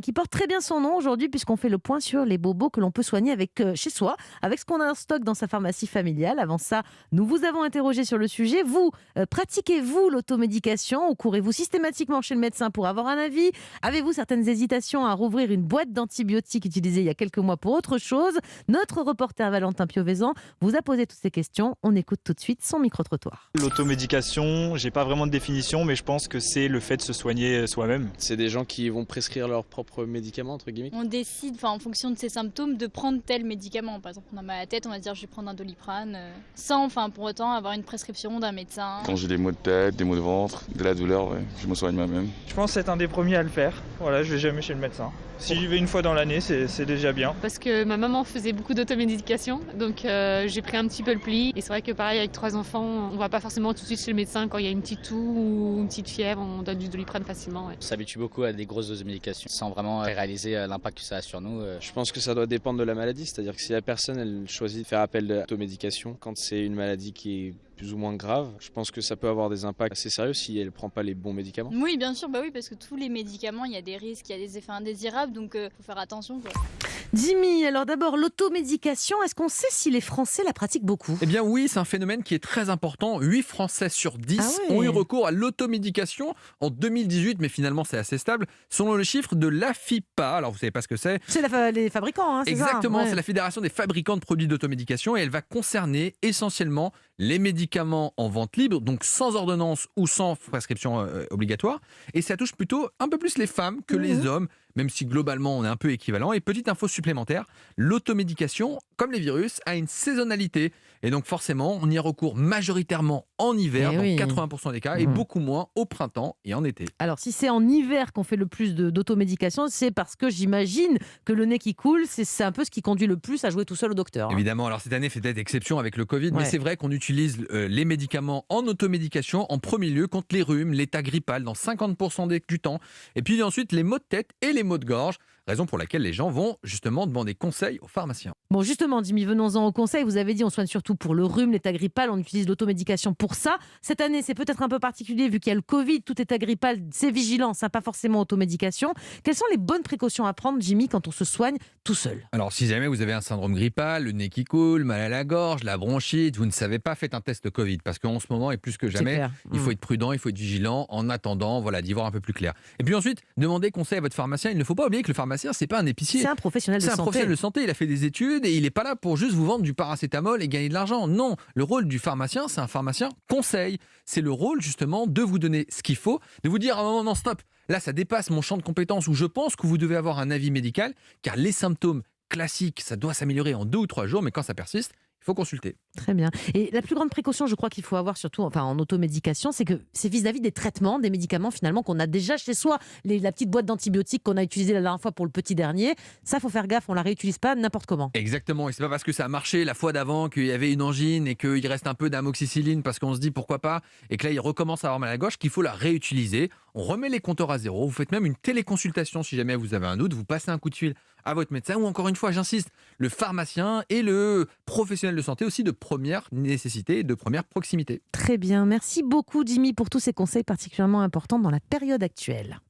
qui porte très bien son nom aujourd'hui puisqu'on fait le point sur les bobos que l'on peut soigner avec chez soi, avec ce qu'on a en stock dans sa pharmacie familiale. Avant ça, nous vous avons interrogé sur le sujet. Vous, pratiquez-vous l'automédication ou courez-vous systématiquement chez le médecin pour avoir un avis? Avez-vous certaines hésitations à rouvrir une boîte d'antibiotiques utilisée il y a quelques mois pour autre chose? Notre reporter Valentin Piovesan vous a posé toutes ces questions. On écoute tout de suite son micro-trottoir. L'automédication, j'ai pas vraiment de définition, mais je pense que c'est le fait de se soigner soi-même. C'est des gens qui vont prescrire leurs propres médicaments, entre guillemets. On décide, en fonction de ses symptômes, de prendre tel médicament. Par exemple, on a mal à la tête, on va dire je vais prendre un Doliprane, sans, pour autant avoir une prescription d'un médecin. Quand j'ai des maux de tête, des maux de ventre, de la douleur, ouais, je me soigne moi-même. Je pense être un des premiers à le faire. Voilà, je vais jamais chez le médecin. Si j'y vais une fois dans l'année, c'est déjà bien. Parce que ma maman faisait beaucoup d'automédication, donc j'ai pris un petit peu le pli. Et c'est vrai que pareil, avec 3 enfants, on va pas forcément tout de suite chez le médecin quand il y a une petite toux ou une petite fièvre, on donne du Doliprane facilement. Ouais. On s'habitue beaucoup à des grosses doses de médication sans vraiment réaliser l'impact que ça a sur nous. Je pense que ça doit dépendre de la maladie, c'est-à-dire que si la personne elle choisit de faire appel à l'automédication, quand c'est une maladie qui est plus ou moins grave, je pense que ça peut avoir des impacts assez sérieux si elle ne prend pas les bons médicaments. Oui, bien sûr, oui, parce que tous les médicaments, il y a des risques, il y a des effets indésirables, donc faut faire attention, quoi. Jimmy, alors d'abord, l'automédication, est-ce qu'on sait si les Français la pratiquent beaucoup? Eh bien oui, c'est un phénomène qui est très important. 8 Français sur 10 Ah ouais. ont eu recours à l'automédication en 2018, mais finalement c'est assez stable. Selon le chiffre de l'AFIPA, alors vous savez pas ce que c'est? C'est les fabricants, hein, c'est ça? Exactement, Ouais. c'est la Fédération des fabricants de produits d'automédication et elle va concerner essentiellement les médicaments en vente libre, donc sans ordonnance ou sans prescription obligatoire. Et ça touche plutôt un peu plus les femmes que les hommes, même si globalement on est un peu équivalent. Et petite info supplémentaire, l'automédication, comme les virus, a une saisonnalité. Et donc forcément, on y recourt majoritairement en hiver, Eh dans oui. 80% des cas, et beaucoup moins au printemps et en été. Alors, si c'est en hiver qu'on fait le plus d'automédication, c'est parce que j'imagine que le nez qui coule, c'est un peu ce qui conduit le plus à jouer tout seul au docteur. Hein. Évidemment, alors cette année fait peut-être exception avec le Covid, mais Ouais. c'est vrai qu'on utilise les médicaments en automédication en premier lieu contre les rhumes, l'état grippal dans 50% du temps, et puis ensuite les maux de tête et les maux de gorge, raison pour laquelle les gens vont justement demander conseil aux pharmaciens. Bon, justement, Jimmy, venons-en au conseil. Vous avez dit on soigne surtout pour le rhume, l'état grippal, on utilise l'automédication pour ça. Cette année, c'est peut-être un peu particulier vu qu'il y a le Covid, tout état grippal, c'est vigilance, hein, pas forcément automédication. Quelles sont les bonnes précautions à prendre, Jimmy, quand on se soigne tout seul? Alors si jamais vous avez un syndrome grippal, le nez qui coule, mal à la gorge, la bronchite, vous ne savez pas, faites un test Covid, parce qu'en ce moment, et plus que jamais, clair. il faut être prudent, il faut être vigilant, en attendant, voilà, d'y voir un peu plus clair. Et puis ensuite, demandez conseil à votre pharmacien. Il ne faut pas oublier que le pharmacien, c'est pas un épicier. C'est un professionnel de C'est un santé. professionnel de santé, il a fait des études et il n'est pas là pour juste vous vendre du paracétamol et gagner de l'argent. Non, le rôle du pharmacien, c'est un pharmacien conseil. C'est le rôle justement de vous donner ce qu'il faut, de vous dire ah non, non, stop, là ça dépasse mon champ de compétences où je pense que vous devez avoir un avis médical, car les symptômes classiques, ça doit s'améliorer en 2 ou 3 jours, mais quand ça persiste, il faut consulter. Très bien. Et la plus grande précaution, je crois qu'il faut avoir surtout en automédication, c'est que c'est vis-à-vis des traitements, des médicaments finalement qu'on a déjà chez soi. La petite boîte d'antibiotiques qu'on a utilisée la dernière fois pour le petit dernier, ça faut faire gaffe, on la réutilise pas n'importe comment. Exactement, et c'est pas parce que ça a marché la fois d'avant qu'il y avait une angine et qu'il reste un peu d'amoxicilline parce qu'on se dit pourquoi pas, et que là il recommence à avoir mal à la gorge, qu'il faut la réutiliser. On remet les compteurs à zéro, vous faites même une téléconsultation si jamais vous avez un doute, vous passez un coup de fil à votre médecin ou encore une fois, j'insiste, le pharmacien et le professionnel de santé aussi de première nécessité et de première proximité. Très bien, merci beaucoup Jimmy pour tous ces conseils particulièrement importants dans la période actuelle.